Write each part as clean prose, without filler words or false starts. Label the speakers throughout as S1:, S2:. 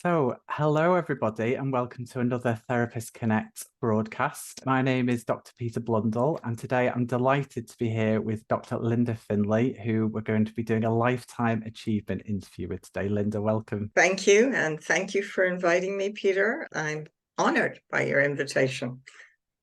S1: So, hello everybody, and welcome to another Therapist Connect broadcast. My name is Dr. Peter Blundell, and today I'm delighted to be here with Dr. Linda Finlay, who we're going to be doing a lifetime achievement interview with today. Linda, welcome.
S2: Thank you, and thank you for inviting me, Peter. I'm honored by your invitation.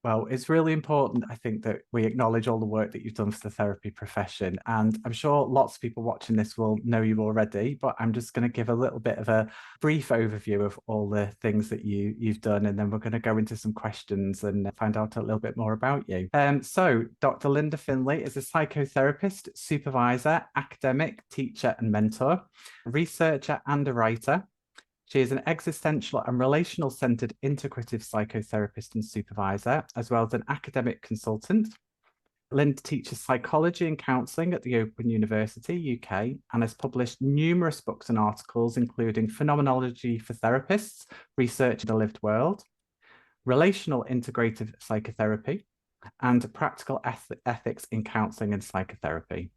S1: Well, it's really important, I think, that we acknowledge all the work that you've done for the therapy profession. And I'm sure lots of people watching this will know you already, but I'm just going to give a little bit of a brief overview of all the things that you've done. And then we're going to go into some questions and find out a little bit more about you. So Dr. Linda Finlay is a psychotherapist, supervisor, academic, teacher, and mentor, researcher, and a writer. She is an existential and relational-centred integrative psychotherapist and supervisor, as well as an academic consultant. Linda teaches psychology and counselling at the Open University, UK, and has published numerous books and articles, including Phenomenology for Therapists, Research in the Lived World, Relational Integrative Psychotherapy, and Practical Ethics in Counselling and Psychotherapy.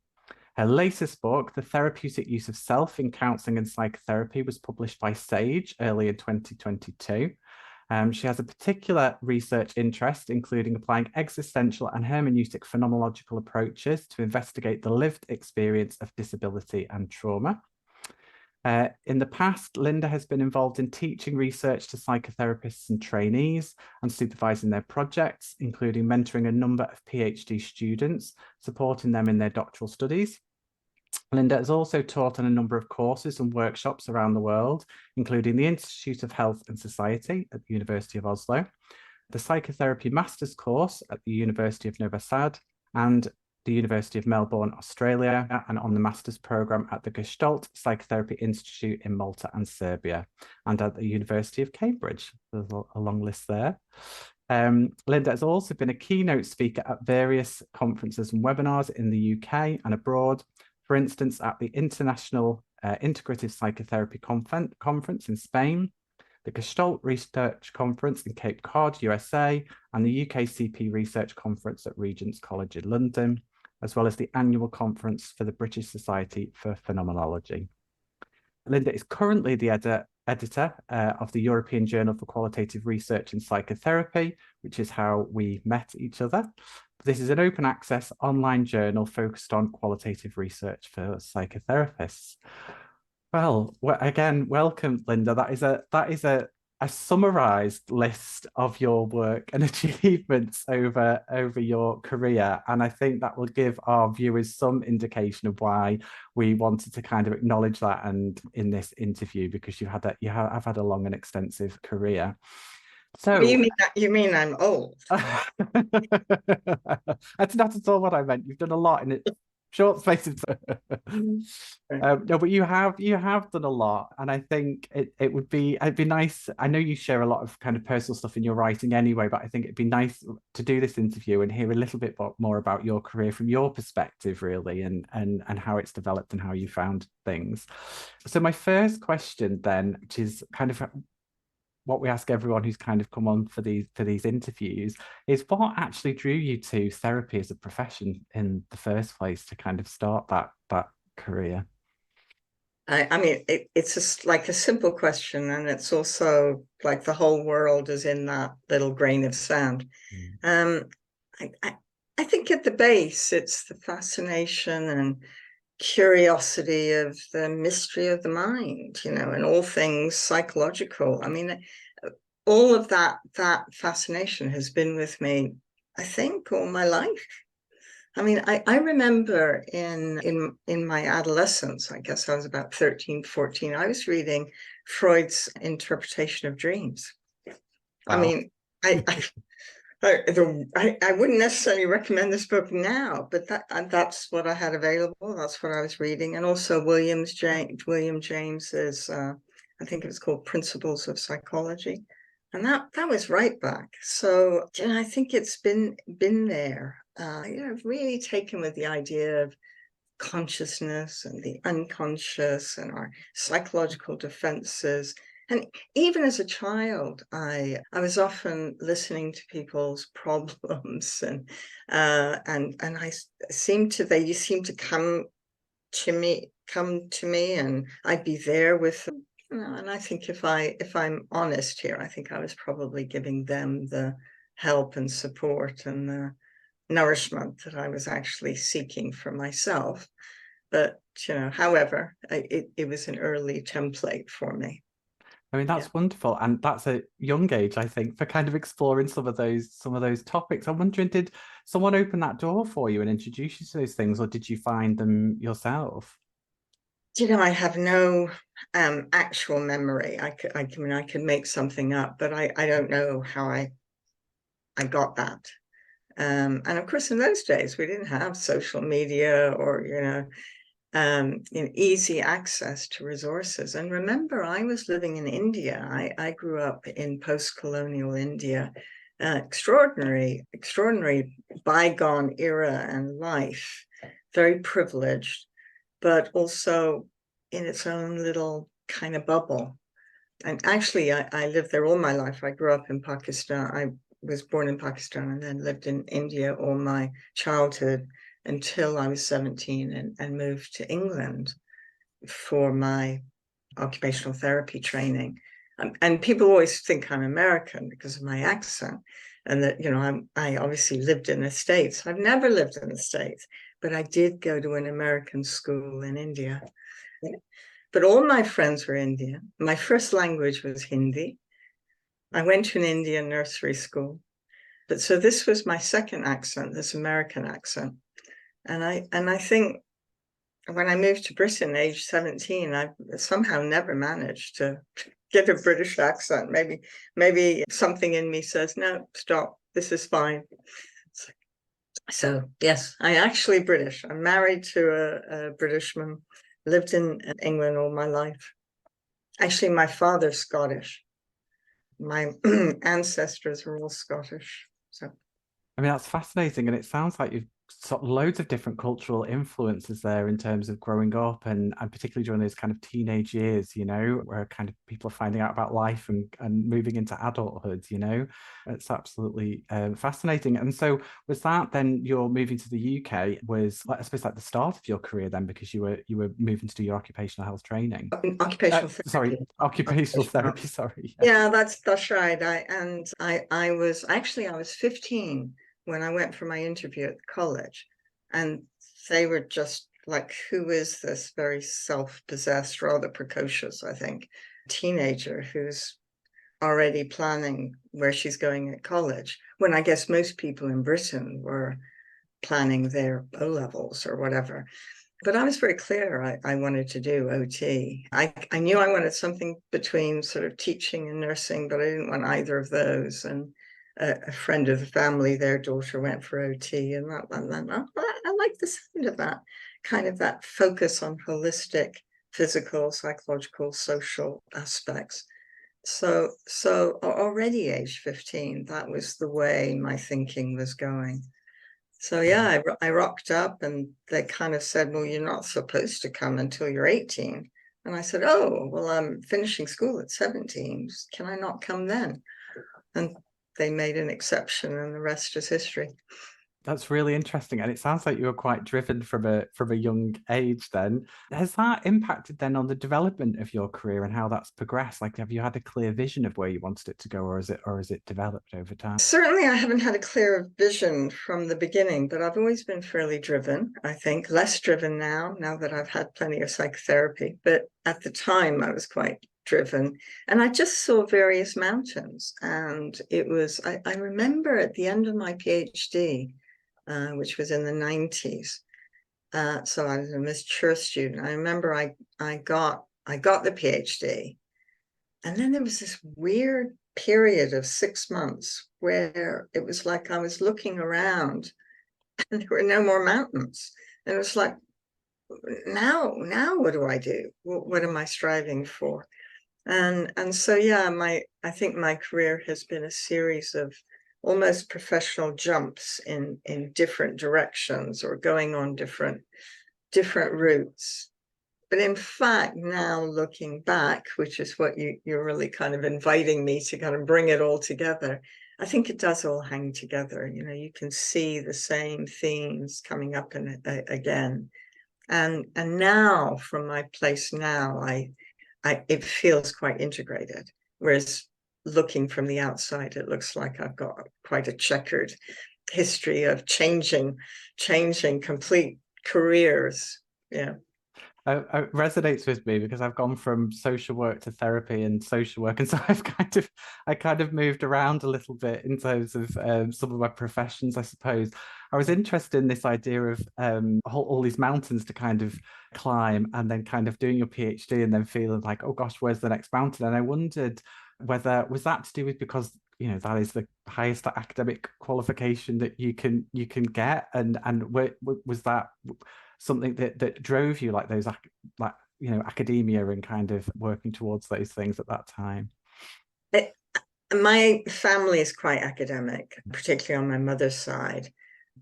S1: Her latest book, The Therapeutic Use of Self in Counselling and Psychotherapy, was published by Sage early in 2022. She has a particular research interest, including applying existential and hermeneutic phenomenological approaches to investigate the lived experience of disability and trauma. In the past, Linda has been involved in teaching research to psychotherapists and trainees and supervising their projects, including mentoring a number of PhD students, supporting them in their doctoral studies. Linda has also taught on a number of courses and workshops around the world, including the Institute of Health and Society at the University of Oslo, the Psychotherapy Master's course at the University of Novi Sad, and the University of Melbourne, Australia, and on the Master's programme at the Gestalt Psychotherapy Institute in Malta and Serbia, and at the University of Cambridge. There's a long list there. Linda has also been a keynote speaker at various conferences and webinars in the UK and abroad. For instance, at the International Integrative Psychotherapy Conference in Spain, the Gestalt Research Conference in Cape Cod, USA, and the UKCP Research Conference at Regent's College in London, as well as the annual conference for the British Society for Phenomenology. Linda is currently the editor of the European Journal for Qualitative Research in Psychotherapy, which is how we met each other. This is an open access online journal focused on qualitative research for psychotherapists. Well, again, welcome, Linda. That is a summarized list of your work and achievements over your career. And I think that will give our viewers some indication of why we wanted to kind of acknowledge that and in this interview, because you have had a long and extensive career. So
S2: what do you mean? You mean I'm old?
S1: That's not at all what I meant. You've done a lot in a short space of time. No, but you have done a lot, and I think it'd be nice. I know you share a lot of kind of personal stuff in your writing anyway, but I think it'd be nice to do this interview and hear a little bit more about your career from your perspective, really, and how it's developed and how you found things. So my first question then, which is kind of what we ask everyone who's kind of come on for these interviews, is what actually drew you to therapy as a profession in the first place to kind of start that career?
S2: I mean, it's just like a simple question, and it's also like the whole world is in that little grain of sand. I think at the base, it's the fascination and curiosity of the mystery of the mind, and all things psychological. I mean, all of that fascination has been with me, I think, all my life. I mean, I remember in my adolescence, I guess I was about 13, 14, I was reading Freud's interpretation of dreams. Wow. I mean, I wouldn't necessarily recommend this book now, but that's what I had available. That's what I was reading. And also William James's, I think it was called Principles of Psychology. And that was right back. So I think it's been there. Really taken with the idea of consciousness and the unconscious and our psychological defenses. And even as a child, I was often listening to people's problems, and they seemed to come to me, and I'd be there with them. And I think if I'm honest here, I think I was probably giving them the help and support and the nourishment that I was actually seeking for myself. But however, it was an early template for me.
S1: I mean, that's wonderful. And that's a young age, I think, for kind of exploring some of those topics. I'm wondering, did someone open that door for you and introduce you to those things, or did you find them yourself?
S2: I have no actual memory. I mean, I could make something up, but I don't know how I got that. And of course, in those days, we didn't have social media or, easy access to resources. And remember, I was living in India. I grew up in post-colonial India, extraordinary bygone era and life, very privileged, but also in its own little kind of bubble. And actually, I lived there all my life. I grew up in Pakistan. I was born in Pakistan and then lived in India all my childhood until I was 17 and moved to England for my occupational therapy training. And people always think I'm American because of my accent, and that I obviously lived in the States. I've never lived in the States, but I did go to an American school in India. But all my friends were Indian. My first language was Hindi. I went to an Indian nursery school. But so this was my second accent, this American accent. And I think when I moved to Britain, age 17, I somehow never managed to get a British accent. Maybe something in me says, no, stop, this is fine. So yes, I'm actually British. I'm married to a Britishman, lived in England all my life. Actually, my father's Scottish. My ancestors were all Scottish. So
S1: I mean, that's fascinating. And it sounds like you've got loads of different cultural influences there in terms of growing up and particularly during those kind of teenage years, where kind of people are finding out about life and moving into adulthood, It's absolutely fascinating. And so was that then you're moving to the UK was, I suppose, like the start of your career then, because you were moving to do your occupational health training?
S2: occupational
S1: Sorry,
S2: therapy.
S1: occupational therapy, sorry.
S2: Yeah, that's right. I was 15 when I went for my interview at college, and they were just like, who is this very self-possessed, rather precocious, I think, teenager who's already planning where she's going at college, when I guess most people in Britain were planning their O levels or whatever. But I was very clear I wanted to do OT. I knew I wanted something between sort of teaching and nursing, but I didn't want either of those. And a friend of the family, their daughter went for OT, and I like the sound of that, kind of that focus on holistic, physical, psychological, social aspects. So already age 15, that was the way my thinking was going. So yeah, I rocked up and they kind of said, well, you're not supposed to come until you're 18. And I said, oh, well, I'm finishing school at 17. Can I not come then? And they made an exception and the rest is history.
S1: That's really interesting. And it sounds like you were quite driven from a young age then. Has that impacted then on the development of your career and how that's progressed? Like, have you had a clear vision of where you wanted it to go, or is it developed over time?
S2: Certainly, I haven't had a clear vision from the beginning, but I've always been fairly driven, I think. Less driven now that I've had plenty of psychotherapy. But at the time, I was quite driven. And I just saw various mountains. And I remember at the end of my PhD, which was in the 90s. So I was a mature student. I remember I got the PhD. And then there was this weird period of 6 months where it was like I was looking around and there were no more mountains. And it was like, now what do I do? What am I striving for? And so yeah, I think my career has been a series of almost professional jumps in different directions or going on different routes. But in fact, now looking back, which is what you're really kind of inviting me to kind of bring it all together, I think it does all hang together. You can see the same themes coming up again. And now, from my place now, I it feels quite integrated. Whereas looking from the outside, it looks like I've got quite a checkered history of changing complete careers. Yeah.
S1: It resonates with me because I've gone from social work to therapy and social work, and so I kind of moved around a little bit in terms of some of my professions, I suppose. I was interested in this idea of all these mountains to kind of climb, and then kind of doing your PhD, and then feeling like, oh gosh, where's the next mountain? And I wondered whether was that to do with, because that is the highest academic qualification that you can get, and was that something that drove you, like those academia and kind of working towards those things at that time?
S2: My family is quite academic, particularly on my mother's side,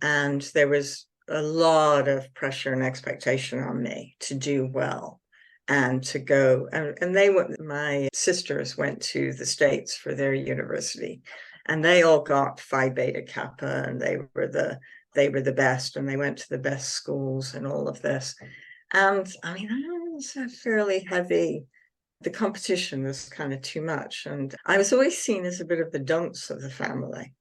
S2: and there was a lot of pressure and expectation on me to do well and to go, and my sisters went to the States for their university, and they all got Phi Beta Kappa, and they were the best, and they went to the best schools and all of this. And I mean, it was a fairly heavy, the competition was kind of too much. And I was always seen as a bit of the dunce of the family.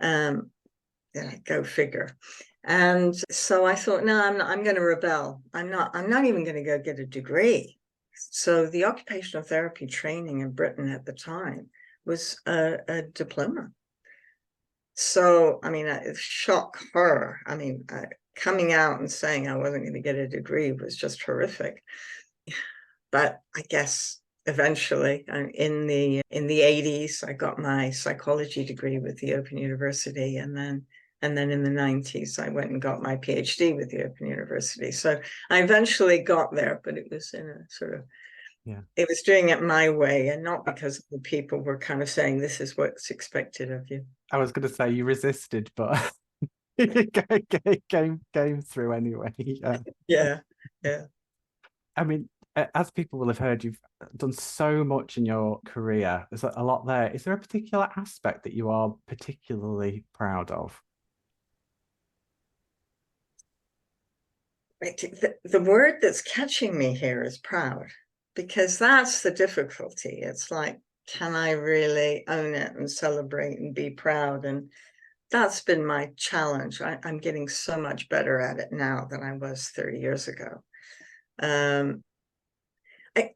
S2: Go figure. And so I thought, no, I'm going to rebel. I'm not even going to go get a degree. So the occupational therapy training in Britain at the time was a diploma. So, I mean, shock, horror. I mean, coming out and saying I wasn't going to get a degree was just horrific. But I guess eventually, in the 80s, I got my psychology degree with the Open University, and then in the 90s, I went and got my PhD with the Open University. So I eventually got there, but it was in a sort of, it was doing it my way, and not because the people were kind of saying this is what's expected of you.
S1: I was going to say you resisted, but came through anyway.
S2: Yeah.
S1: I mean, as people will have heard, you've done so much in your career. There's a lot there. Is there a particular aspect that you are particularly proud of?
S2: The word that's catching me here is proud, because that's the difficulty. It's like, can I really own it and celebrate and be proud? And that's been my challenge. I'm getting so much better at it now than I was 30 years ago.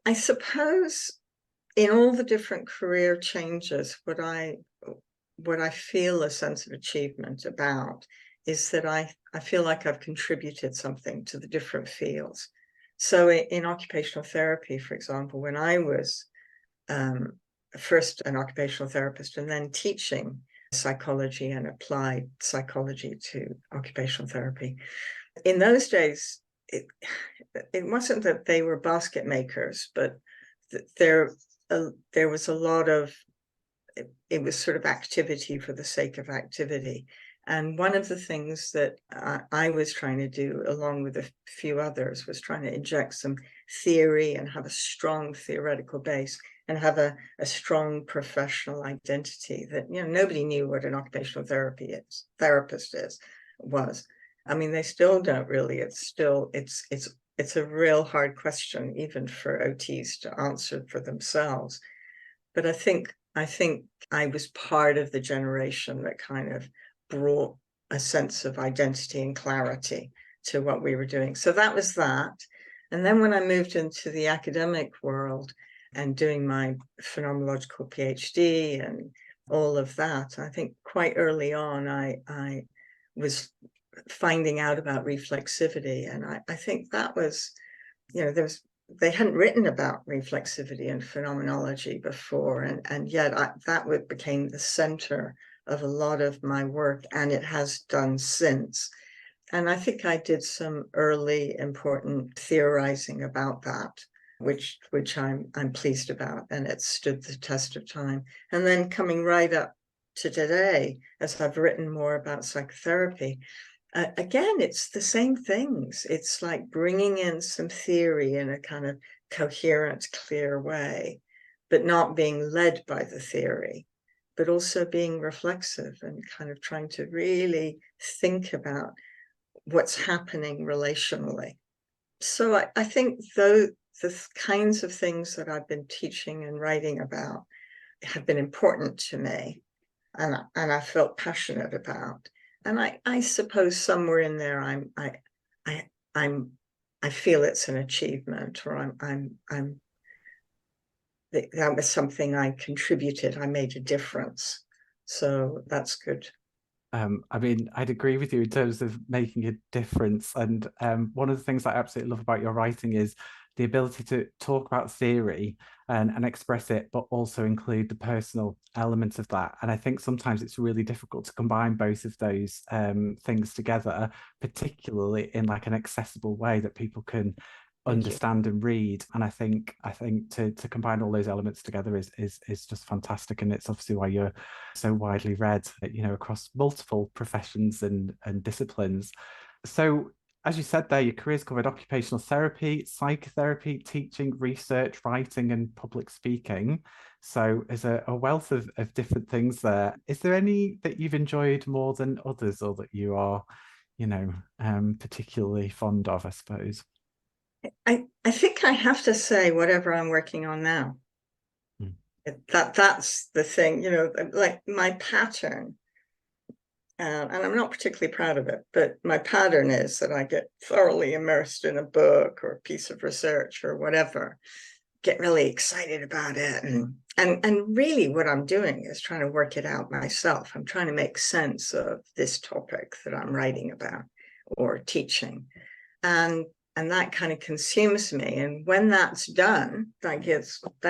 S2: I suppose in all the different career changes, what I feel a sense of achievement about is that I feel like I've contributed something to the different fields. So in occupational therapy, for example, when I was first an occupational therapist and then teaching psychology and applied psychology to occupational therapy, in those days, it wasn't that they were basket makers, but there was a lot of, it was sort of activity for the sake of activity. And one of the things that I was trying to do, along with a few others, was trying to inject some theory and have a strong theoretical base and have a strong professional identity that, nobody knew what an occupational therapist was. I mean, they still don't really. It's a real hard question, even for OTs to answer for themselves. But I think I was part of the generation that kind of brought a sense of identity and clarity to what we were doing. So that was that. And then when I moved into the academic world and doing my phenomenological PhD and all of that, I think quite early on, I was finding out about reflexivity. And I think that was, they hadn't written about reflexivity and phenomenology before. And yet that became the center of a lot of my work, and it has done since. And I think I did some early important theorizing about that, which I'm pleased about, and it stood the test of time. And then coming right up to today, as I've written more about psychotherapy, again, it's the same things. It's like bringing in some theory in a kind of coherent, clear way, but not being led by the theory, but also being reflexive and kind of trying to really think about what's happening relationally. So I think the kinds of things that I've been teaching and writing about have been important to me, and I felt passionate about. And I suppose somewhere in there I feel it's an achievement, or that was something I contributed. I made a difference. So that's good.
S1: I mean, I'd agree with you in terms of making a difference. And one of the things I absolutely love about your writing is the ability to talk about theory and express it, but also include the personal elements of that. And I think sometimes it's really difficult to combine both of those things together, particularly in like an accessible way that people can understand and read. And I think to combine all those elements together is just fantastic. And it's obviously why you're so widely read, you know, across multiple professions and disciplines. So as you said there, your career's covered occupational therapy, psychotherapy, teaching, research, writing, and public speaking. So there's a wealth of different things there. Is there any that you've enjoyed more than others, or that you are, you know, particularly fond of, I suppose?
S2: I think I have to say whatever I'm working on now.
S1: Mm.
S2: That's the thing, you know, like my pattern, and I'm not particularly proud of it, but my pattern is that I get thoroughly immersed in a book or a piece of research or whatever, get really excited about it, and really what I'm doing is trying to work it out myself. I'm trying to make sense of this topic that I'm writing about or teaching, and that kind of consumes me. And when that's done, that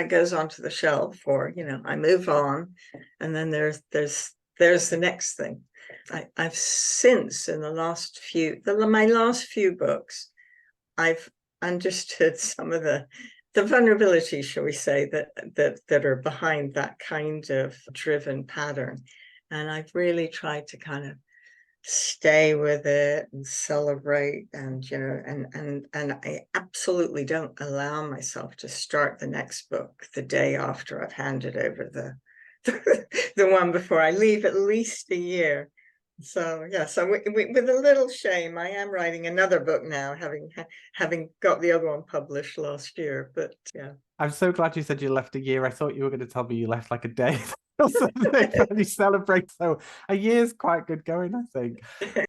S2: goes onto the shelf, or, you know, I move on, and then there's the next thing. I've since, in the last few, my last few books, I've understood some of the vulnerabilities, shall we say, that are behind that kind of driven pattern, and I've really tried to kind of stay with it and celebrate, and, you know, and I absolutely don't allow myself to start the next book the day after I've handed over the one before. I leave at least a year. So yeah, so with a little shame, I am writing another book now, having got the other one published last year. But yeah,
S1: I'm so glad you said you left a year. I thought you were going to tell me you left like a day or something when you celebrate. So a year's quite good going, I think.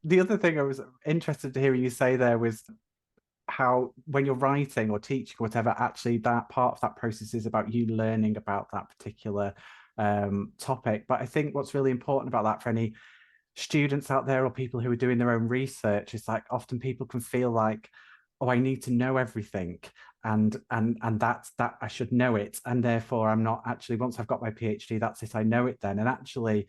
S1: The other thing I was interested to hear you say there was how when you're writing or teaching or whatever, actually that part of that process is about you learning about that particular topic. But I think what's really important about that for any students out there or people who are doing their own research is like often people can feel like, oh, I need to know everything, and that's that I should know it, and therefore I'm not actually, once I've got my PhD, that's it, I know it then. And actually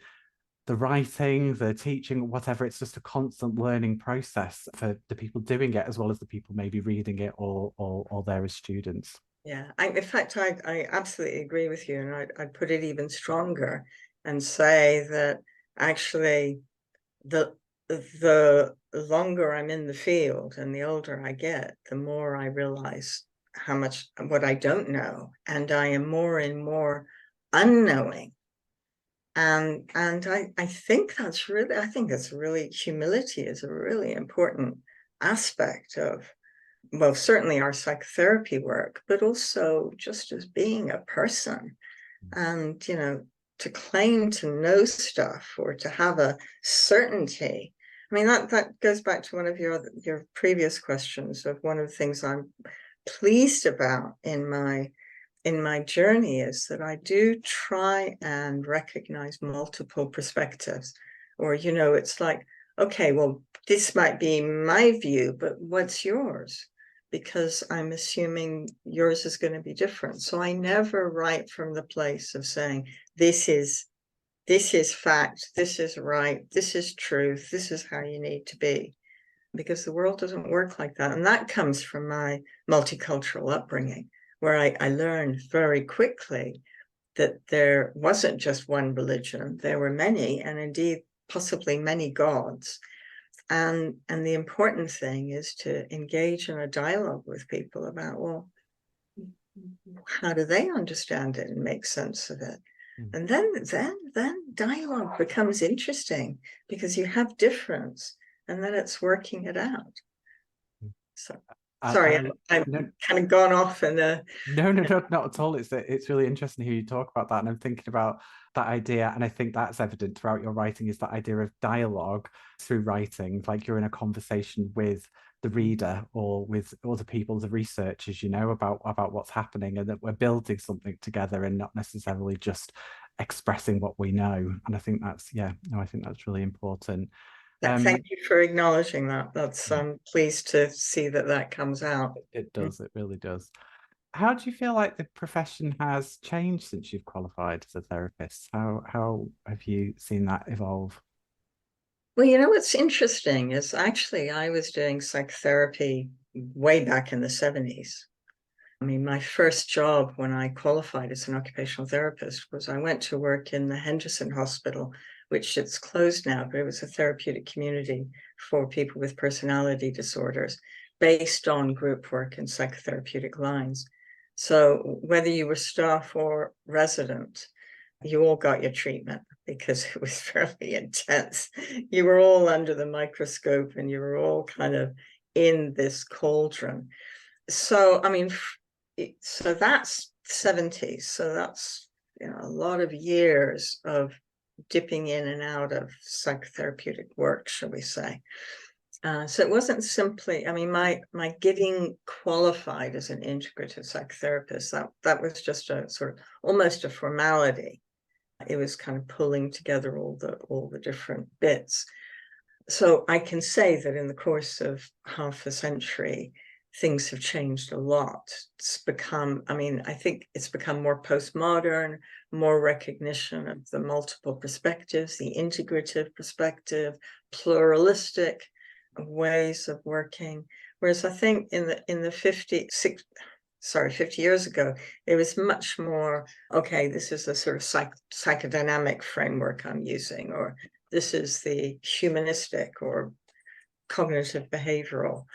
S1: the writing, the teaching, whatever, it's just a constant learning process for the people doing it as well as the people maybe reading it or there as students.
S2: yeah. In fact, I absolutely agree with you, and I'd put it even stronger and say that actually the longer I'm in the field and the older I get, the more I realize how much what I don't know, and I am more and more unknowing. And I think that's really, I think it's really, humility is a really important aspect of, well, certainly our psychotherapy work, but also just as being a person. And, you know, to claim to know stuff or to have a certainty. I mean, that goes back to one of your previous questions of one of the things I'm pleased about in my journey is that I do try and recognize multiple perspectives. Or, you know, it's like, okay, well, this might be my view, but what's yours? Because I'm assuming yours is going to be different. So I never write from the place of saying, this is fact, this is right, this is truth, this is how you need to be. Because the world doesn't work like that. And that comes from my multicultural upbringing, where I learned very quickly that there wasn't just one religion, there were many, and indeed possibly many gods. And the important thing is to engage in a dialogue with people about, well, how do they understand it and make sense of it? And then dialogue becomes interesting because you have difference, and then it's working it out. So Sorry, I've
S1: no,
S2: kind of gone off and
S1: no, no, no, not at all. It's really interesting to hear you talk about that. And I'm thinking about that idea. And I think that's evident throughout your writing is that idea of dialogue through writing, like you're in a conversation with the reader or with other people, the researchers, about what's happening, and that we're building something together and not necessarily just expressing what we know. And I think that's, yeah, no, I think that's really important.
S2: thank you for acknowledging that. That's I'm pleased to see that comes out.
S1: It does, it really does. How do you feel like the profession has changed since you've qualified as a therapist? How have you seen that evolve?
S2: Well, what's interesting is actually I was doing psychotherapy way back in the 70s. I mean, my first job when I qualified as an occupational therapist was I went to work in the Henderson Hospital, which it's closed now, but it was a therapeutic community for people with personality disorders based on group work and psychotherapeutic lines. So whether you were staff or resident, you all got your treatment because it was fairly intense. You were all under the microscope and you were all kind of in this cauldron. So, I mean, so that's 70s. So that's a lot of years of dipping in and out of psychotherapeutic work, shall we say. So it wasn't simply, I mean, my getting qualified as an integrative psychotherapist, that was just a sort of almost a formality. It was kind of pulling together all the different bits. So I can say that in the course of half a century, things have changed a lot. It's become, I mean, I think it's become more postmodern, more recognition of the multiple perspectives, the integrative perspective, pluralistic ways of working. Whereas I think in the 50 years ago, it was much more, okay, this is a sort of psychodynamic framework I'm using, or this is the humanistic or cognitive behavioral.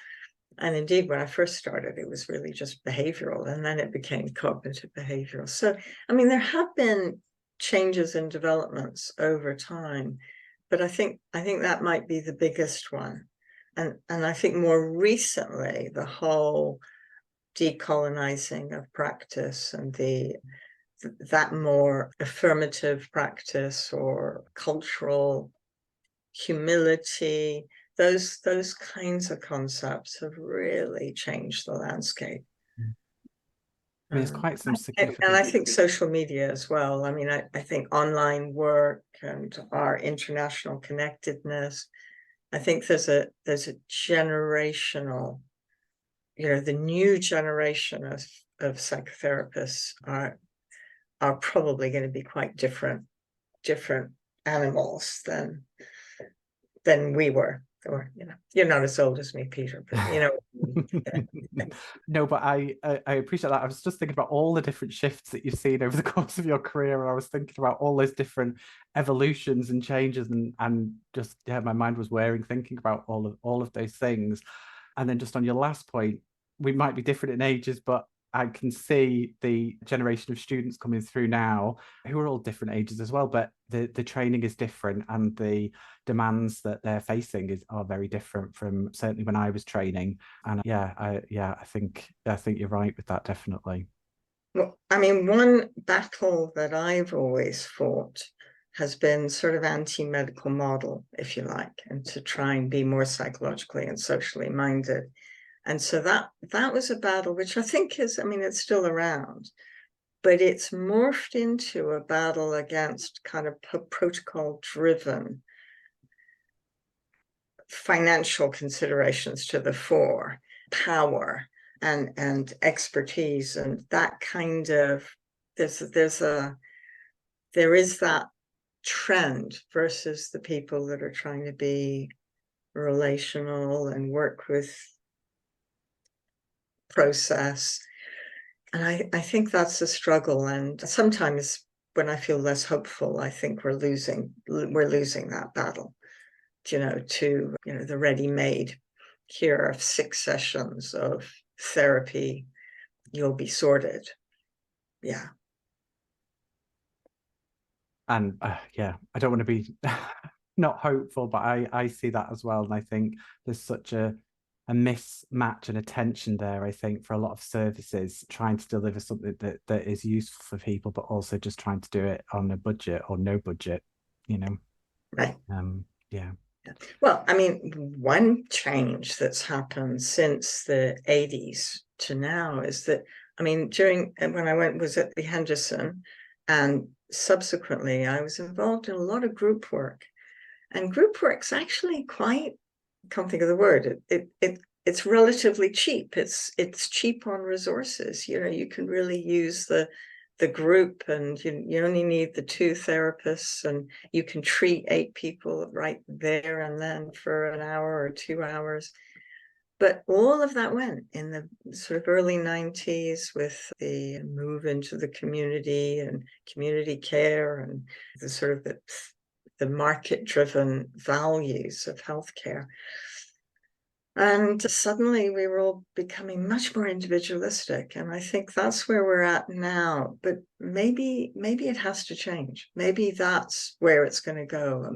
S2: And indeed, when I first started, it was really just behavioral, and then it became cognitive behavioral. So, I mean, there have been changes and developments over time, but I think that might be the biggest one. And I think more recently, the whole decolonizing of practice and that more affirmative practice or cultural humility, those kinds of concepts have really changed the landscape.
S1: I mean, it's quite some
S2: And
S1: significant.
S2: I think social media as well. I mean, I think online work and our international connectedness, I think there's a generational, the new generation of psychotherapists are probably going to be quite different animals than we were. Or you're not as old as me, Peter, but
S1: No, but I appreciate that. I was just thinking about all the different shifts that you've seen over the course of your career, and I was thinking about all those different evolutions and changes, and just, yeah, my mind was wearing thinking about all of those things. And then just on your last point, we might be different in ages, but I can see the generation of students coming through now who are all different ages as well, but the training is different and the demands that they're facing are very different from certainly when I was training. And I think you're right with that, definitely.
S2: Well, I mean, one battle that I've always fought has been sort of anti-medical model, if you like, and to try and be more psychologically and socially minded. And so that was a battle which I think is, I mean, it's still around, but it's morphed into a battle against kind of protocol-driven financial considerations to the fore, power and expertise, and that kind of there is that trend versus the people that are trying to be relational and work with process. And I think that's a struggle. And sometimes when I feel less hopeful, I think we're losing that battle, to the ready-made. Here are 6 sessions of therapy, you'll be sorted. Yeah.
S1: And yeah, I don't want to be not hopeful, but I see that as well. And I think there's such a a mismatch and a tension there, I think, for a lot of services, trying to deliver something that is useful for people, but also just trying to do it on a budget or no budget, you know.
S2: Right.
S1: Yeah.
S2: Well, I mean, one change that's happened since the 80s to now is that, I mean, when I was at the Henderson, and subsequently I was involved in a lot of group work. And group work's actually quite, I can't think of the word, it's relatively cheap. It's cheap on resources. You know, you can really use the group, and you only need the 2 therapists, and you can treat 8 people right there and then for an hour or 2 hours. But all of that went in the sort of early 90s with the move into the community and community care and the sort of the market-driven values of healthcare. And suddenly we were all becoming much more individualistic. And I think that's where we're at now. But maybe it has to change. Maybe that's where it's going to go,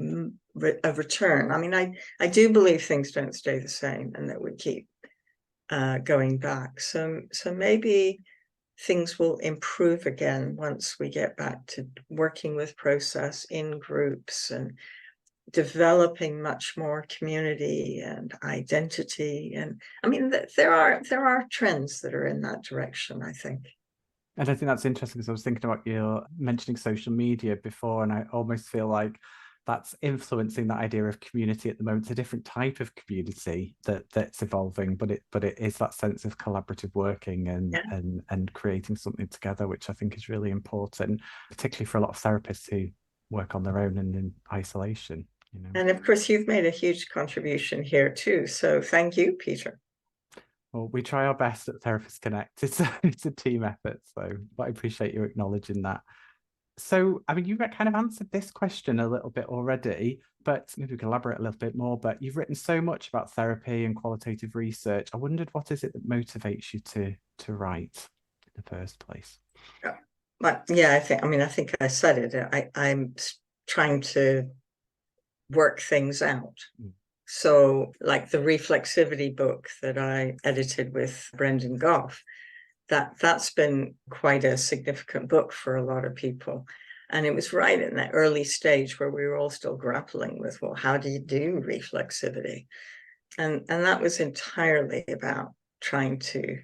S2: a return. I mean, I do believe things don't stay the same and that we keep going back. So maybe things will improve again once we get back to working with process in groups and developing much more community and identity. And I mean, there are trends that are in that direction, I think.
S1: And I think that's interesting because I was thinking about you mentioning social media before, and I almost feel like that's influencing that idea of community at the moment. It's a different type of community that's evolving, but it is that sense of collaborative working and creating something together, which I think is really important, particularly for a lot of therapists who work on their own and in isolation. You know.
S2: And of course, you've made a huge contribution here too. So thank you, Peter.
S1: Well, we try our best at Therapists Connect. It's a team effort, but I appreciate you acknowledging that. So, I mean, you kind of answered this question a little bit already, but maybe we can elaborate a little bit more. But you've written so much about therapy and qualitative research. I wondered, what is it that motivates you to write in the first place?
S2: But yeah, I think I said it. I'm trying to work things out. So, like the reflexivity book that I edited with Brendan Goff, that's been quite a significant book for a lot of people. And it was right in that early stage where we were all still grappling with, well, how do you do reflexivity? And that was entirely about trying to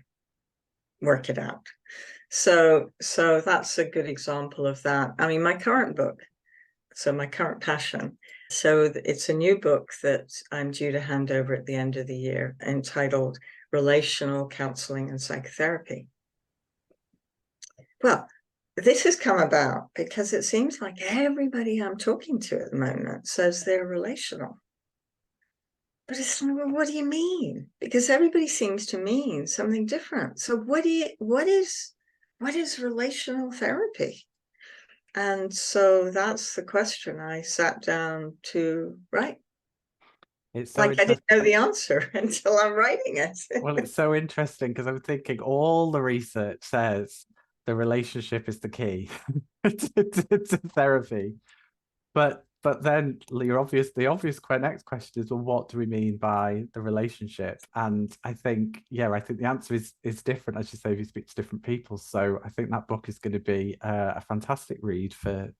S2: work it out. So that's a good example of that. I mean, my current book, so my current passion. So it's a new book that I'm due to hand over at the end of the year, entitled Relational Counselling and Psychotherapy. Well, this has come about because it seems like everybody I'm talking to at the moment says they're relational. But it's like, well, what do you mean? Because everybody seems to mean something different. So what is relational therapy? And so that's the question I sat down to write.
S1: It's so
S2: Like I didn't know the answer until I'm writing it.
S1: Well, it's so interesting because I'm thinking all the research says the relationship is the key to therapy. But then the obvious next question is, well, what do we mean by the relationship? And I think the answer is different, as you say, if you speak to different people. So I think that book is going to be a fantastic read for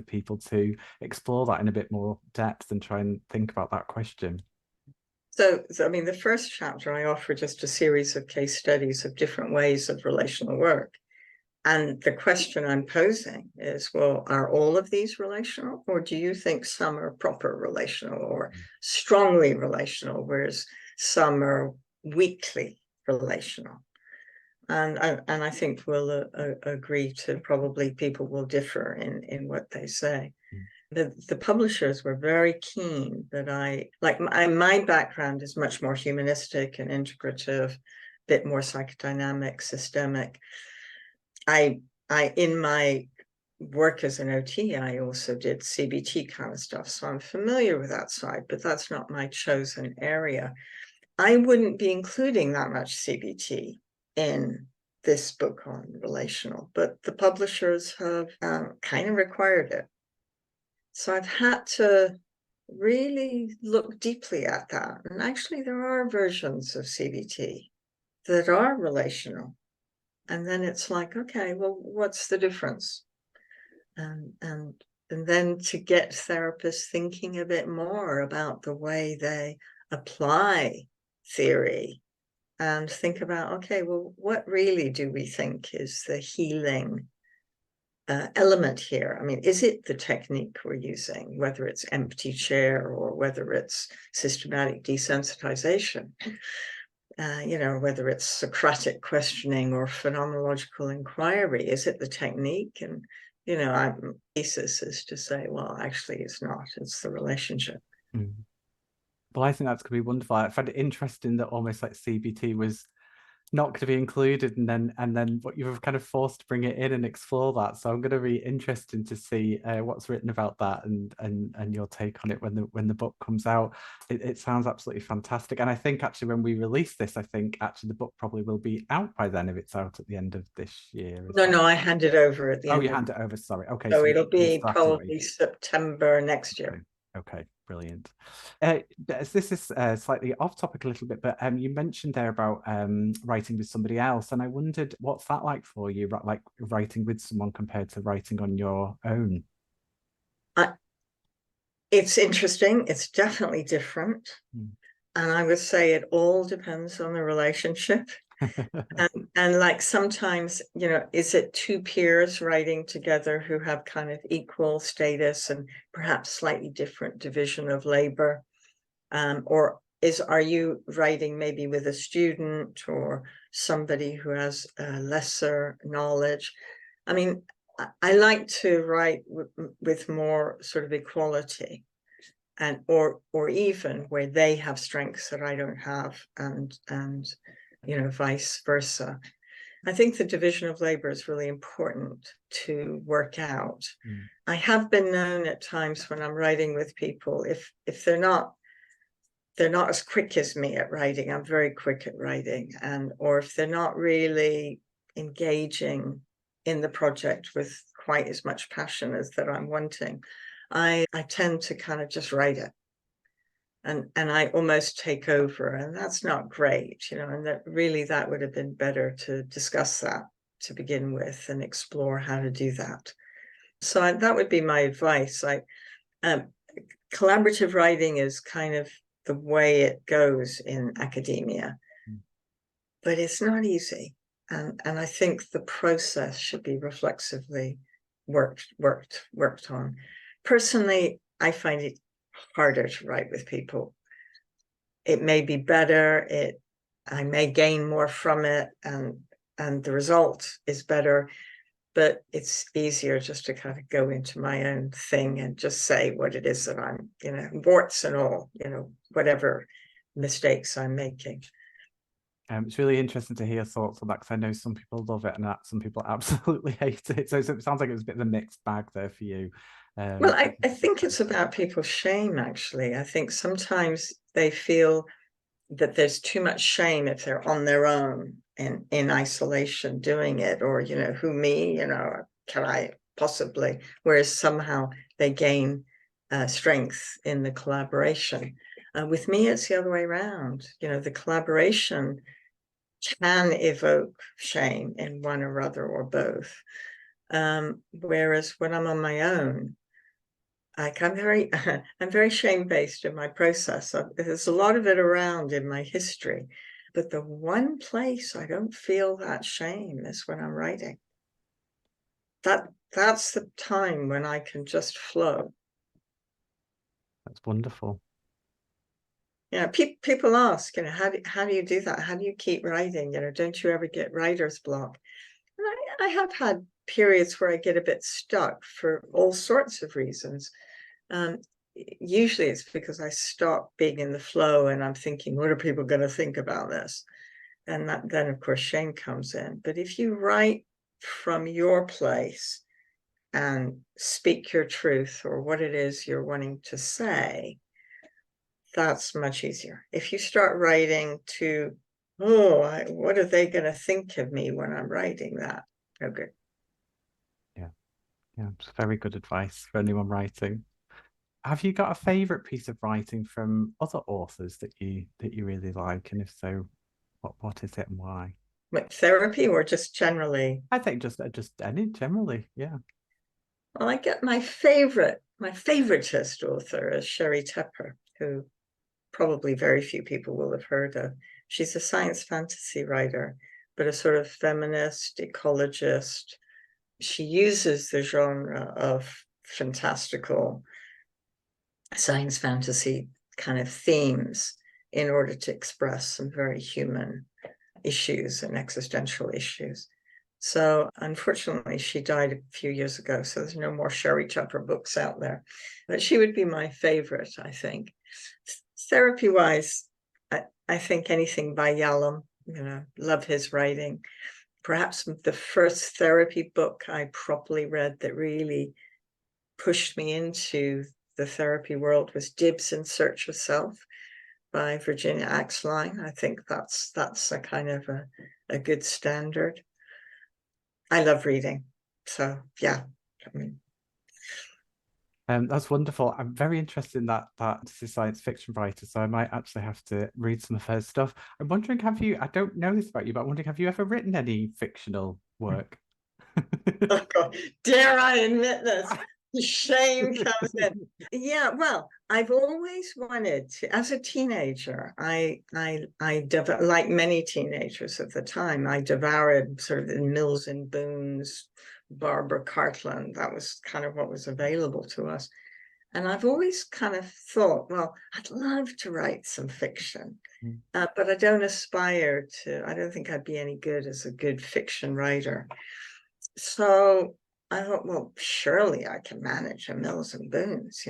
S1: people to explore that in a bit more depth and try and think about that question.
S2: So I mean, the first chapter, I offer just a series of case studies of different ways of relational work. And the question I'm posing is, well, are all of these relational, or do you think some are proper relational or strongly relational, whereas some are weakly relational? And I think we'll agree to, probably people will differ in what they say. The publishers were very keen that my background is much more humanistic and integrative, a bit more psychodynamic, systemic. I in my work as an OT, I also did CBT kind of stuff, so I'm familiar with that side, but that's not my chosen area. I wouldn't be including that much CBT in this book on relational, but the publishers have kind of required it. So I've had to really look deeply at that. And actually, there are versions of CBT that are relational. And then it's like, okay, well, what's the difference? And then to get therapists thinking a bit more about the way they apply theory and think about, okay, well, what really do we think is the healing element here? I mean, is it the technique we're using, whether it's empty chair or whether it's systematic desensitization? Whether it's Socratic questioning or phenomenological inquiry, is it the technique? And, my thesis is to say, well, actually, it's not, it's the relationship.
S1: Mm. Well, I think that's going to be wonderful. I find it interesting that almost like CBT was not going to be included, and then what you were kind of forced to bring it in and explore that. So I'm going to be interested to see what's written about that and your take on it when the book comes out. It sounds absolutely fantastic, and I think actually when we release this, I think actually the book probably will be out by then if it's out at the end of this year.
S2: No, I hand it over at the
S1: Oh,
S2: end
S1: you
S2: of
S1: hand it over. Sorry. Okay,
S2: so
S1: so
S2: it'll be
S1: have to wait.
S2: probably September next
S1: Okay.
S2: year.
S1: Okay, brilliant. This is slightly off topic a little bit, but you mentioned there about writing with somebody else, and I wondered what's that like for you, like writing with someone compared to writing on your own?
S2: It's interesting. It's definitely different. And I would say it all depends on the relationship. And like sometimes, is it two peers writing together who have kind of equal status and perhaps slightly different division of labor? Or are you writing maybe with a student or somebody who has lesser knowledge? I mean, I like to write with more sort of equality, and or even where they have strengths that I don't have, and vice versa. I think the division of labor is really important to work out. I have been known at times when I'm writing with people, if they're not as quick as me at writing, I'm very quick at writing, or if they're not really engaging in the project with quite as much passion as that I'm wanting, I tend to kind of just write it. And I almost take over, and that's not great, and that would have been better to discuss that to begin with and explore how to do that. So that would be my advice. Collaborative writing is kind of the way it goes in academia, but it's not easy. And I think the process should be reflexively worked on. Personally, I find it harder to write with people. It may be better, I may gain more from it, and the result is better, but it's easier just to kind of go into my own thing and just say what it is that I'm, warts and all, whatever mistakes I'm making.
S1: It's really interesting to hear your thoughts on that, because I know some people love it and some people absolutely hate it. So it sounds like it was a bit of a mixed bag there for you.
S2: Well, I think it's about people's shame, actually. I think sometimes they feel that there's too much shame if they're on their own and in isolation doing it, or, who me, can I possibly, whereas somehow they gain strength in the collaboration. With me, it's the other way around. The collaboration can evoke shame in one or other or both. Whereas when I'm on my own, I'm very shame-based in my process. There's a lot of it around in my history, but the one place I don't feel that shame is when I'm writing. That's the time when I can just flow.
S1: That's wonderful.
S2: People ask, how do you do that? How do you keep writing? Don't you ever get writer's block? And I have had periods where I get a bit stuck for all sorts of reasons. Usually it's because I stop being in the flow and I'm thinking, what are people going to think about this? And then of course shame comes in. But if you write from your place and speak your truth or what it is you're wanting to say, that's much easier. If you start writing to, what are they going to think of me when I'm writing that? No good.
S1: Yeah, it's very good advice for anyone writing. Have you got a favorite piece of writing from other authors that you really like? And if so, what is it and why?
S2: What, therapy or just generally?
S1: I think just any generally, yeah.
S2: Well, I get my favoritist author is Sherry Tepper, who probably very few people will have heard of. She's a science fantasy writer, but a sort of feminist, ecologist. She uses the genre of fantastical science fantasy kind of themes in order to express some very human issues and existential issues. So unfortunately, she died a few years ago, so there's no more Sherry Tepper books out there. But she would be my favorite, I think. Therapy-wise, I think anything by Yalom, love his writing. Perhaps the first therapy book I properly read that really pushed me into the therapy world was Dibs in Search of Self by Virginia Axline. I think that's a kind of a good standard. I love reading. So yeah. I mean,
S1: That's wonderful. I'm very interested in that this is science fiction writer, so I might actually have to read some of her stuff. I'm wondering, I don't know this about you, but I'm wondering, have you ever written any fictional work?
S2: oh God, dare I admit this? The shame comes in. Yeah, well, I've always wanted to, as a teenager, like many teenagers at the time, I devoured sort of the Mills and Boons, Barbara Cartland. That was kind of what was available to us. And I've always kind of thought, well, I'd love to write some fiction, but I don't aspire to, I don't think I'd be any good as a good fiction writer. So I thought, well, surely I can manage a Mills and Boons,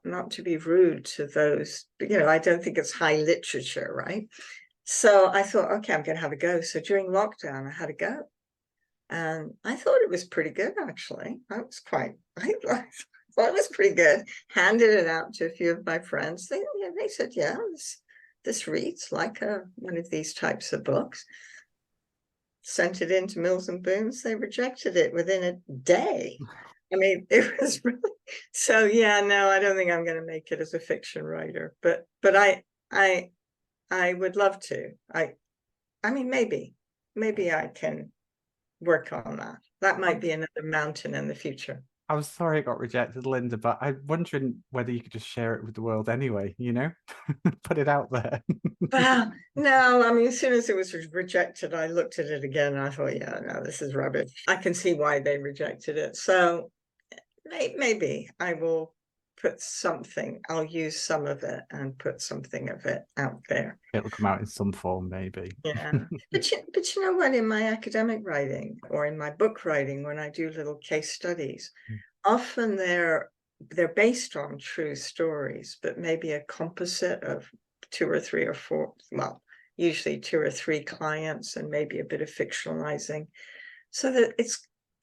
S2: not to be rude to those, but, I don't think it's high literature, right? So I thought, okay, I'm going to have a go. So during lockdown, I had a go. And I thought it was pretty good, actually. I thought it was pretty good. Handed it out to a few of my friends. They said, yeah, this reads like one of these types of books. Sent it into Mills and Boons. They rejected it within a day. I mean, it was really so. Yeah, no, I don't think I'm going to make it as a fiction writer, but I would love to. I mean, maybe I can work on that. That might be another mountain in the future.
S1: I'm sorry it got rejected, Linda, but I'm wondering whether you could just share it with the world anyway, put it out there.
S2: Well, no, I mean, as soon as it was rejected, I looked at it again and I thought, yeah, no, this is rubbish. I can see why they rejected it. So maybe I will I'll use some of it and put something of it out there.
S1: It'll come out in some form, maybe.
S2: Yeah. But you know what, in my academic writing or in my book writing, when I do little case studies, often they're based on true stories, but maybe a composite of 2 or 3 or 4, well, usually 2 or 3 clients and maybe a bit of fictionalizing, so that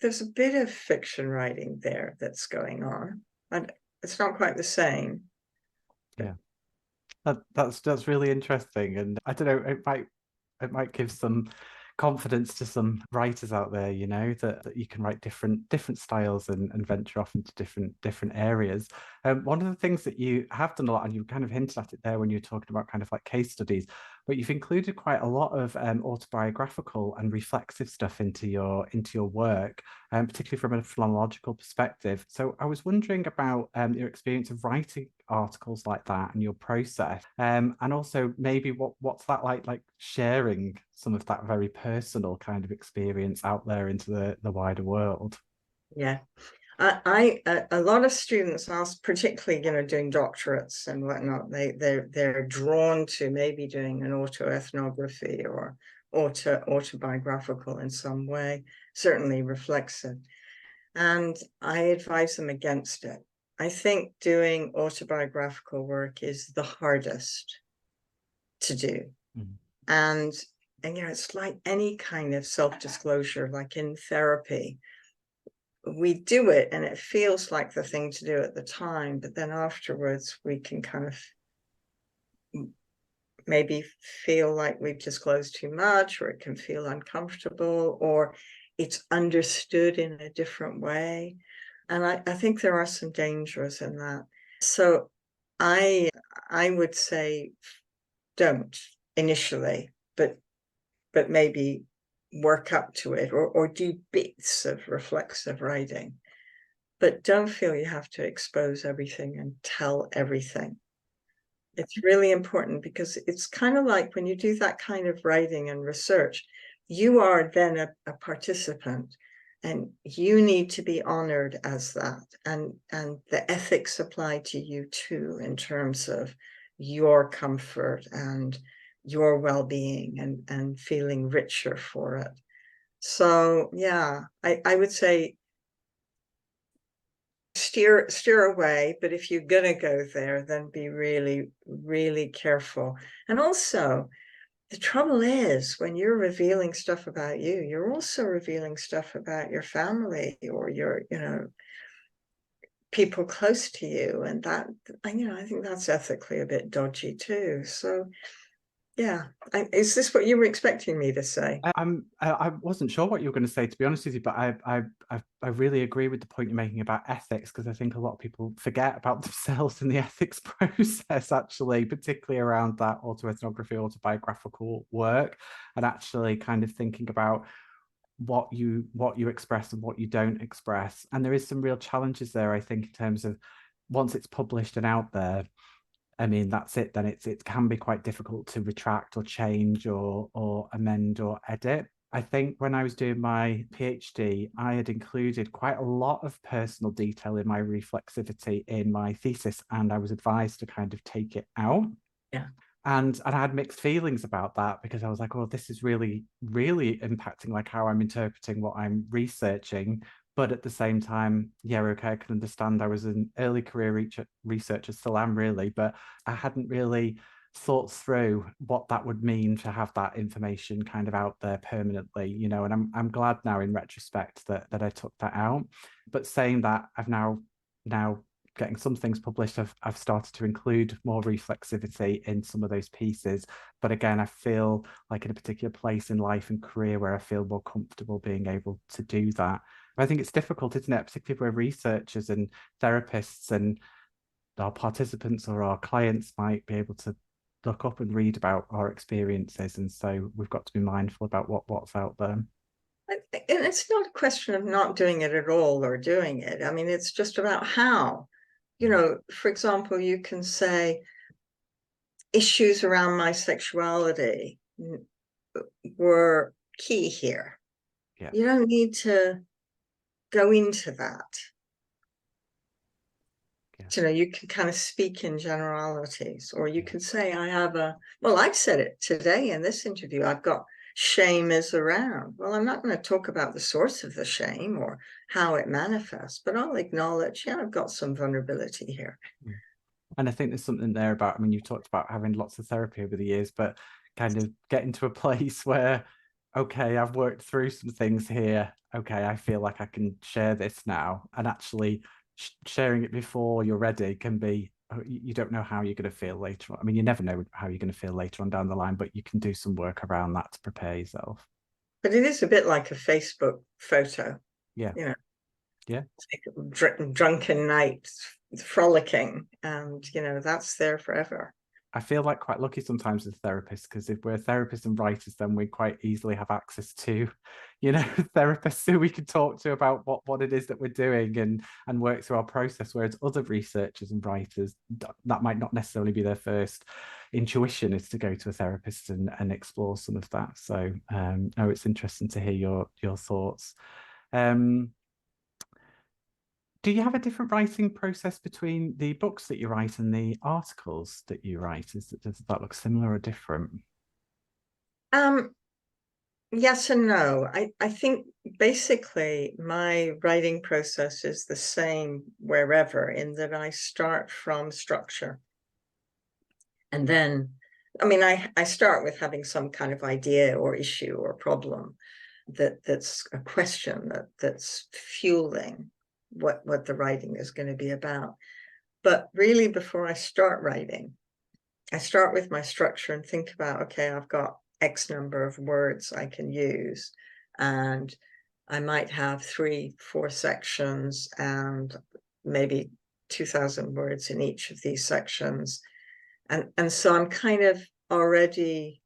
S2: there's a bit of fiction writing there that's going on, and it's not quite the same.
S1: Yeah, that's really interesting, and I don't know, it might give some confidence to some writers out there, that you can write different styles and venture off into different areas. One of the things that you have done a lot, and you kind of hinted at it there when you were talking about kind of like case studies, but you've included quite a lot of autobiographical and reflexive stuff into your work, particularly from a phenomenological perspective. So I was wondering about your experience of writing articles like that and your process, and also maybe what's that like sharing some of that very personal kind of experience out there into the wider world.
S2: Yeah. A lot of students ask, particularly doing doctorates and whatnot, they're drawn to maybe doing an autoethnography or autobiographical in some way, certainly reflexive, and I advise them against it. I think doing autobiographical work is the hardest to do. And it's like any kind of self-disclosure, like in therapy. We do it and it feels like the thing to do at the time, but then afterwards we can kind of maybe feel like we've disclosed too much, or it can feel uncomfortable, or it's understood in a different way. And I think there are some dangers in that. So I would say don't initially, but maybe work up to it, or do bits of reflexive writing. But don't feel you have to expose everything and tell everything. It's really important, because it's kind of like when you do that kind of writing and research, you are then a participant, and you need to be honored as that. And the ethics apply to you too, in terms of your comfort and your well-being, and feeling richer for it. So yeah, I would say steer away, but if you're gonna go there, then be really, really careful. And also, the trouble is, when you're revealing stuff about you, you're also revealing stuff about your family, or your, people close to you, and that, I think that's ethically a bit dodgy too. So yeah, is this what you were expecting me to say?
S1: I wasn't sure what you were going to say, to be honest with you, but I really agree with the point you're making about ethics, because I think a lot of people forget about themselves in the ethics process, actually, particularly around that autoethnography, autobiographical work, and actually kind of thinking about what you express and what you don't express. And there is some real challenges there, I think, in terms of once it's published and out there, I mean, that's it. Then it can be quite difficult to retract or change or amend or edit. I think when I was doing my PhD, I had included quite a lot of personal detail in my reflexivity in my thesis, and I was advised to kind of take it out.
S2: Yeah.
S1: And I had mixed feelings about that, because I was like, oh, this is really, really impacting like how I'm interpreting what I'm researching. But at the same time, yeah, okay, I can understand. I was an early career researcher, still am really, but I hadn't really thought through what that would mean to have that information kind of out there permanently, and I'm glad now in retrospect that I took that out. But saying that, I've now getting some things published, I've started to include more reflexivity in some of those pieces. But again, I feel like in a particular place in life and career where I feel more comfortable being able to do that. I think it's difficult, isn't it? Particularly where researchers and therapists and our participants or our clients might be able to look up and read about our experiences. And so we've got to be mindful about what's out there.
S2: And it's not a question of not doing it at all or doing it. I mean, it's just about how. For example, you can say issues around my sexuality were key here.
S1: Yeah.
S2: You don't need to go into that.
S1: Yeah.
S2: You can kind of speak in generalities, or you can say, I've said it today in this interview, I've got shame is around. Well, I'm not going to talk about the source of the shame or how it manifests, but I'll acknowledge, I've got some vulnerability here.
S1: And I think there's something there about, I mean, you've talked about having lots of therapy over the years, but kind of getting to a place where, okay, I've worked through some things here. Okay, I feel like I can share this now. And actually sharing it before you're ready can be, you don't know how you're going to feel later on. I mean, you never know how you're going to feel later on down the line, but you can do some work around that to prepare yourself.
S2: But it is a bit like a Facebook photo.
S1: Yeah. Yeah.
S2: Like drunken night frolicking, and that's there forever.
S1: I feel like quite lucky sometimes as therapists, because if we're therapists and writers, then we quite easily have access to, therapists who we can talk to about what it is that we're doing and work through our process. Whereas other researchers and writers, that might not necessarily be their first intuition, is to go to a therapist and explore some of that. So it's interesting to hear your thoughts. Do you have a different writing process between the books that you write and the articles that you write? Does that look similar or different?
S2: Yes and no. I think basically my writing process is the same wherever, in that I start from structure. And then, I start with having some kind of idea or issue or problem that's a question that's fueling what the writing is going to be about. But really, before I start writing, I start with my structure and think about, okay, I've got X number of words I can use, and I might have 3-4 sections and maybe 2,000 words in each of these sections. And so I'm kind of already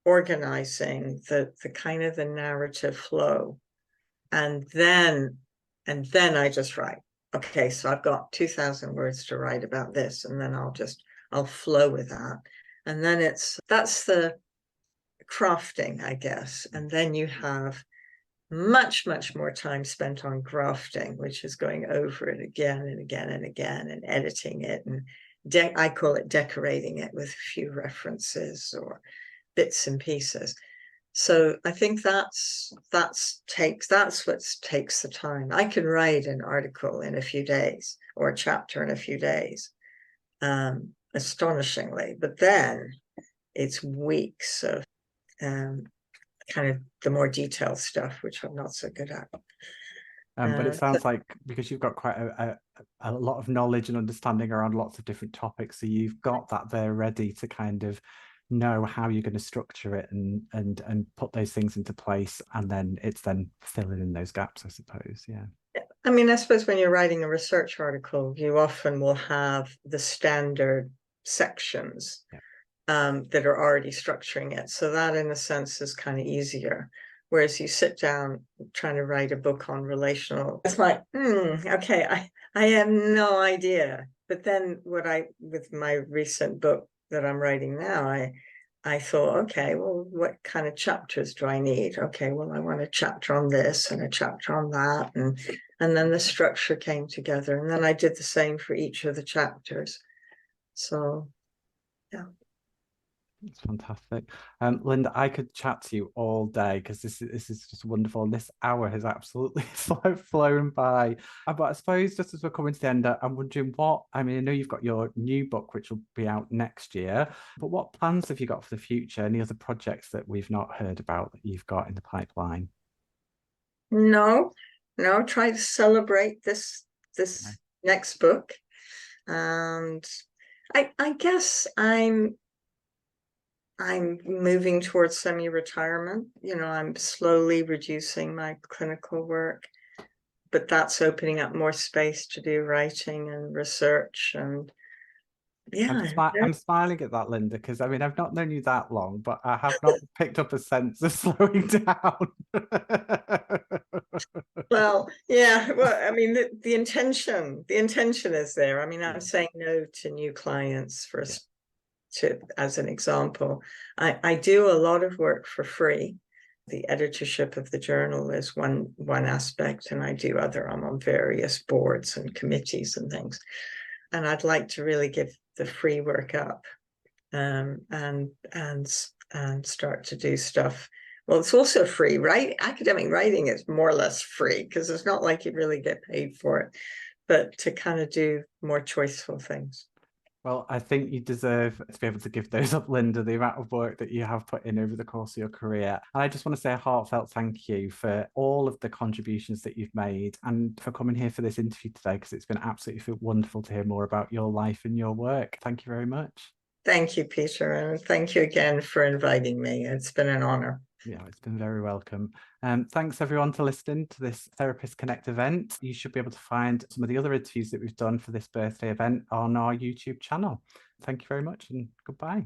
S2: organizing the kind of the narrative flow. And then I just write. Okay, so I've got 2,000 words to write about this, and then I'll flow with that. And then that's the crafting, I guess. And then you have much more time spent on grafting, which is going over it again and again and again and editing it, and I call it decorating it with a few references or bits and pieces. So I think that's what takes the time. I can write an article in a few days or a chapter in a few days, astonishingly, but then it's weeks of kind of the more detailed stuff, which I'm not so good at.
S1: But it sounds like, because you've got quite a lot of knowledge and understanding around lots of different topics, so you've got that there ready to kind of know how you're going to structure it and put those things into place, and then it's then filling in those gaps, I suppose. Yeah.
S2: I mean, I suppose when you're writing a research article, you often will have the standard sections.
S1: Yeah.
S2: That are already structuring it. So that, in a sense, is kind of easier. Whereas you sit down trying to write a book on relational, it's like, okay, I have no idea. But then with my recent book that I'm writing now, I thought, okay, well, what kind of chapters do I need? Okay, well, I want a chapter on this and a chapter on that. And then the structure came together. And then I did the same for each of the chapters. So, yeah.
S1: It's fantastic. Linda, I could chat to you all day, because this is just wonderful. And this hour has absolutely flown by. But I suppose, just as we're coming to the end, I'm wondering I know you've got your new book, which will be out next year, but what plans have you got for the future? Any other projects that we've not heard about that you've got in the pipeline?
S2: No, try to celebrate this next book. And I guess I'm moving towards semi-retirement. I'm slowly reducing my clinical work, but that's opening up more space to do writing and research. And yeah,
S1: I'm smiling at that, Linda, because I've not known you that long, but I have not picked up a sense of slowing down.
S2: Well, yeah. Well, I mean, the intention is there. I mean, I'm saying no to new clients as an example. I do a lot of work for free. The editorship of the journal is one aspect, and I do other. I'm on various boards and committees and things. And I'd like to really give the free work up, and start to do stuff. Well, it's also free, right? Academic writing is more or less free, because it's not like you really get paid for it, but to kind of do more choiceful things.
S1: Well, I think you deserve to be able to give those up, Linda, the amount of work that you have put in over the course of your career. And I just want to say a heartfelt thank you for all of the contributions that you've made, and for coming here for this interview today, because it's been absolutely wonderful to hear more about your life and your work. Thank you very much.
S2: Thank you, Peter, and thank you again for inviting me. It's been an honor.
S1: Yeah, it's been very welcome. Thanks everyone for listening to this Therapist Connect event. You should be able to find some of the other interviews that we've done for this birthday event on our YouTube channel. Thank you very much, and goodbye.